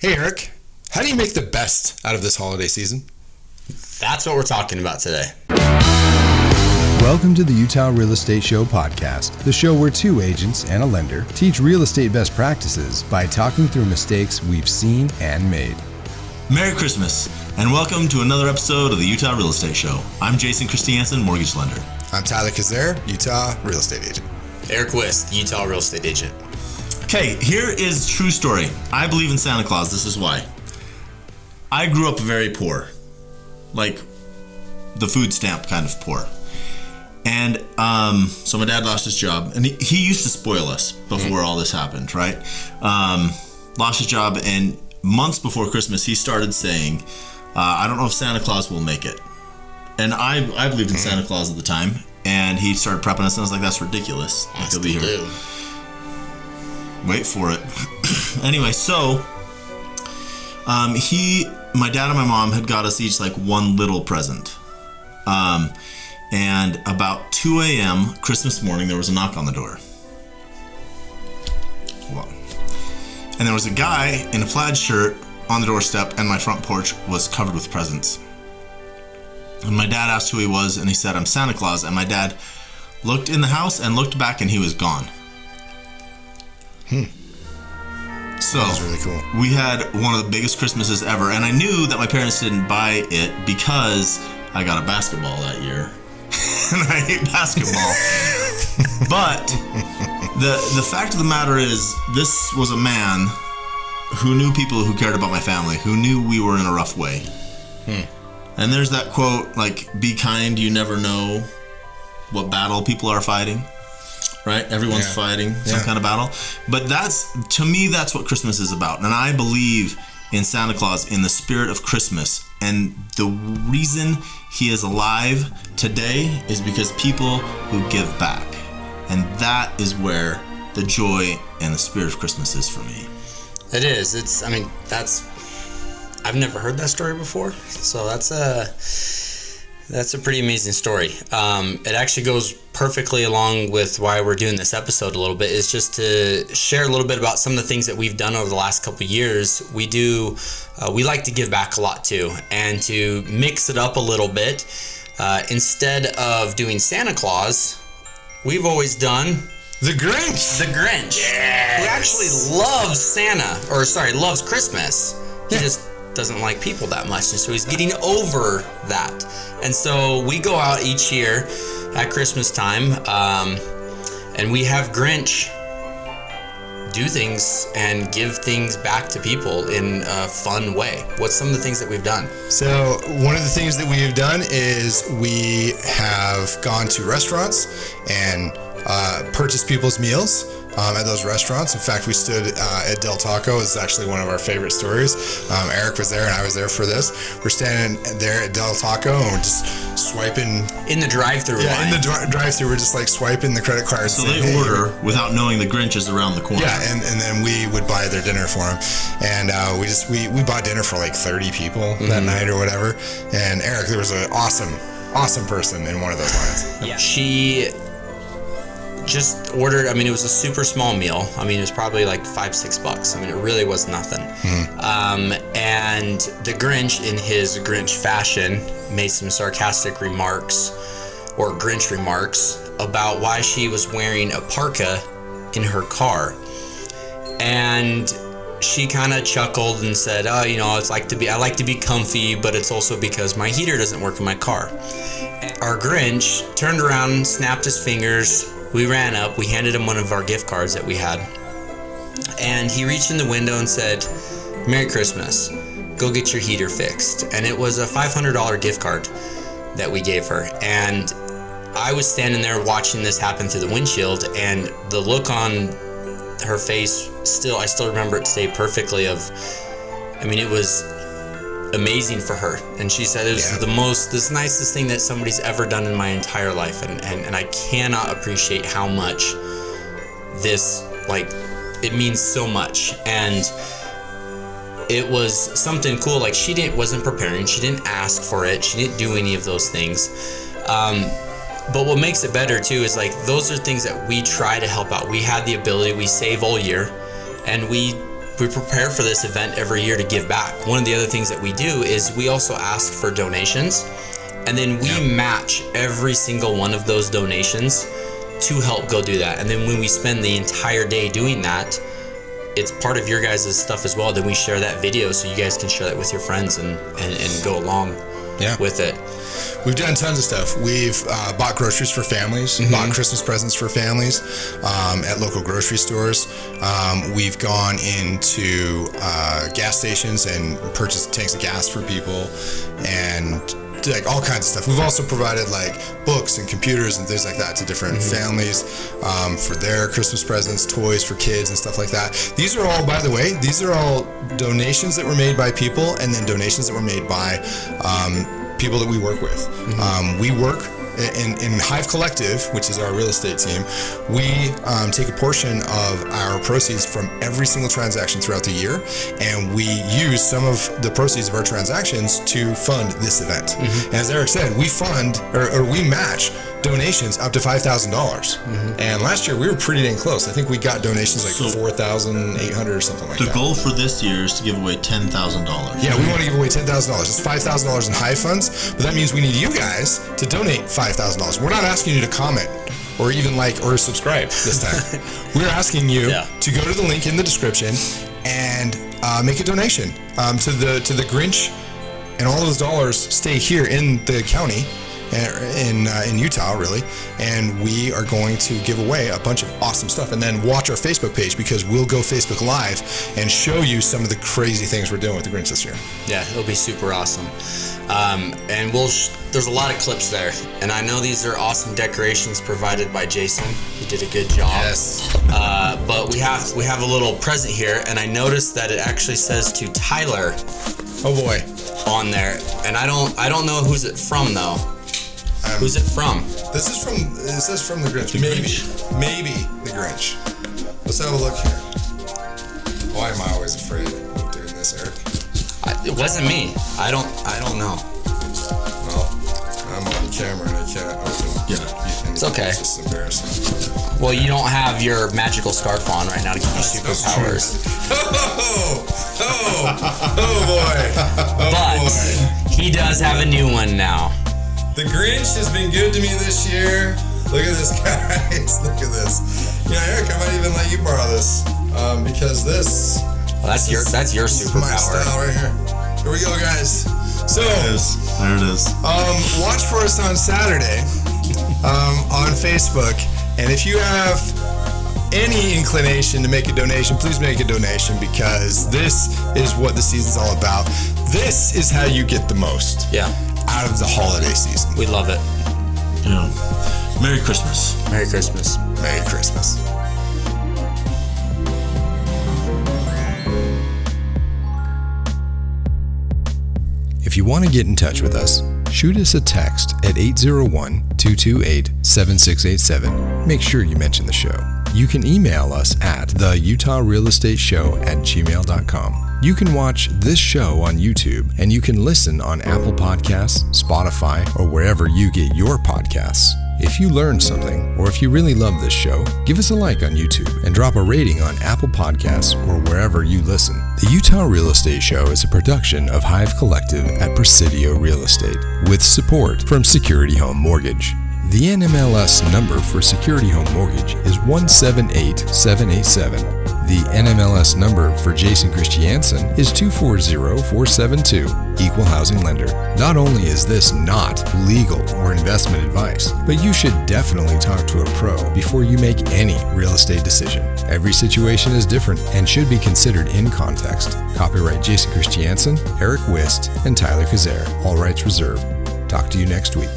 Hey Eric, how do you make the best out of this holiday season? That's what we're talking about today. Welcome to the Utah Real Estate Show podcast, the show where two agents and a lender teach real estate best practices by talking through mistakes we've seen and made. Merry Christmas, and welcome to another episode of the Utah Real Estate Show. I'm Jason Christiansen, mortgage lender. I'm Tyler Kazare, Utah real estate agent. Eric Wist, Utah real estate agent. Okay, here is true story. I believe in Santa Claus. This is why. I grew up very poor, like the food stamp kind of poor. And so my dad lost his job, and he used to spoil us before all this happened, right? Lost his job, and months before Christmas, he started saying, I don't know if Santa Claus will make it. And I believed in Santa Claus at the time, and he started prepping us, and I was like, that's ridiculous. He'll be here. Wait for it. Anyway, so my dad and my mom had got us each like one little present. And about 2 a.m. Christmas morning, there was a knock on the door. Well, and there was a guy in a plaid shirt on the doorstep, and my front porch was covered with presents. And my dad asked who he was, and he said, I'm Santa Claus. And my dad looked in the house and looked back, and he was gone. So that was really cool. We had one of the biggest Christmases ever, and I knew that my parents didn't buy it because I got a basketball that year. And I hate basketball. But the fact of the matter is, this was a man who knew people who cared about my family, who knew we were in a rough way. And there's that quote, like, be kind, you never know what battle people are fighting. Right? Everyone's fighting some kind of battle. But to me, that's what Christmas is about. And I believe in Santa Claus, in the spirit of Christmas. And the reason he is alive today is because people who give back. And that is where the joy and the spirit of Christmas is for me. It is. I've never heard that story before. So that's a pretty amazing story. It actually goes perfectly along with why we're doing this episode a little bit, is just to share a little bit about some of the things that we've done over the last couple of years. We like to give back a lot too, and to mix it up a little bit. Instead of doing Santa Claus, we've always done The Grinch. The Grinch, who actually loves Christmas. He just doesn't like people that much, and so he's getting over that. And so we go out each year at Christmas time, and we have Grinch do things and give things back to people in a fun way. What's some of the things that we've done? So one of the things that we have done is we have gone to restaurants and purchased people's meals at those restaurants. In fact, we stood at Del Taco. It's actually one of our favorite stories. Eric was there and I was there for this. We're standing there at Del Taco and we're just swiping. In the drive-thru line. In the drive-thru, we're just like swiping the credit cards. So they order without knowing the Grinch is around the corner. Yeah, and then we would buy their dinner for them. And we bought dinner for like 30 people that night or whatever. And Eric, there was an awesome person in one of those lines. Yeah. She just ordered, it was a super small meal. It was probably like $5-6. It really was nothing. And the Grinch, in his Grinch fashion, made some sarcastic remarks, or Grinch remarks, about why she was wearing a parka in her car. And she kind of chuckled and said, I like to be comfy, but it's also because my heater doesn't work in my car. Our Grinch turned around, snapped his fingers. We ran up, we handed him one of our gift cards that we had, and he reached in the window and said, Merry Christmas, go get your heater fixed. And it was a $500 gift card that we gave her. And I was standing there watching this happen through the windshield, and the look on her face, I still remember it today perfectly it was amazing for her. And she said it was the nicest thing that somebody's ever done in my entire life, and I cannot appreciate how much this, it means so much. And it was something cool. She wasn't preparing, she didn't ask for it, she didn't do any of those things. But what makes it better too is those are things that we try to help out. We had the ability, we save all year, and we prepare for this event every year to give back. One of the other things that we do is we also ask for donations, and then we match every single one of those donations to help go do that. And then when we spend the entire day doing that, it's part of your guys' stuff as well. Then we share that video so you guys can share that with your friends and go along with it. We've done tons of stuff. We've bought groceries for families, bought Christmas presents for families at local grocery stores. We've gone into gas stations and purchased tanks of gas for people and like all kinds of stuff. We've also provided like books and computers and things like that to different families for their Christmas presents, toys for kids and stuff like that. These are all, by the way, these are all donations that were made by people and then donations that were made by people that we work with. We work in Hive Collective, which is our real estate team. We take a portion of our proceeds from every single transaction throughout the year, and we use some of the proceeds of our transactions to fund this event. And as Eric said, we fund or we match donations up to $5,000. And last year we were pretty dang close. I think we got donations like 4,800 or something like that. The goal for this year is to give away $10,000. Yeah, we want to give away $10,000. It's $5,000 in Hive funds, but that means we need you guys to donate $5,000. We're not asking you to comment or even like or subscribe this time. We're asking you to go to the link in the description and make a donation to the Grinch, and all those dollars stay here in the county. In Utah, really, and we are going to give away a bunch of awesome stuff, and then watch our Facebook page because we'll go Facebook Live and show you some of the crazy things we're doing with the Grinch this year. Yeah, it'll be super awesome, and there's a lot of clips there, and I know these are awesome decorations provided by Jason. He did a good job. Yes. But we have a little present here, and I noticed that it actually says to Tyler. Oh boy. On there, and I don't know who's it from though. Who's it from? This is from the Grinch. Maybe the Grinch. Let's have a look here. Why am I always afraid of doing this, Eric? It wasn't me. I don't know. Well, I'm on camera and I can't open. Yeah, it's okay. It's just embarrassing. Well, you don't have your magical scarf on right now to give you superpowers. Oh boy. But he does have a new one now. The Grinch has been good to me this year. Look at this, guys. Look at this. You know, Eric, I might even let you borrow this because this. Well, that's your superpower. My style right here. Here we go, guys. So there it is. Watch for us on Saturday on Facebook, and if you have any inclination to make a donation, please make a donation because this is what the season's all about. This is how you get the most. Yeah. Out of the holiday season. We love it. Yeah. Merry Christmas. Merry Christmas. Merry Christmas. If you want to get in touch with us, shoot us a text at 801-228-7687. Make sure you mention the show. You can email us at theutahrealestateshow@gmail.com. You can watch this show on YouTube, and you can listen on Apple Podcasts, Spotify, or wherever you get your podcasts. If you learned something, or if you really love this show, give us a like on YouTube and drop a rating on Apple Podcasts or wherever you listen. The Utah Real Estate Show is a production of Hive Collective at Presidio Real Estate, with support from Security Home Mortgage. The NMLS number for Security Home Mortgage is 178787. The NMLS number for Jason Christiansen is 240472, Equal Housing Lender. Not only is this not legal or investment advice, but you should definitely talk to a pro before you make any real estate decision. Every situation is different and should be considered in context. Copyright Jason Christiansen, Eric Wist, and Tyler Kazare. All rights reserved. Talk to you next week.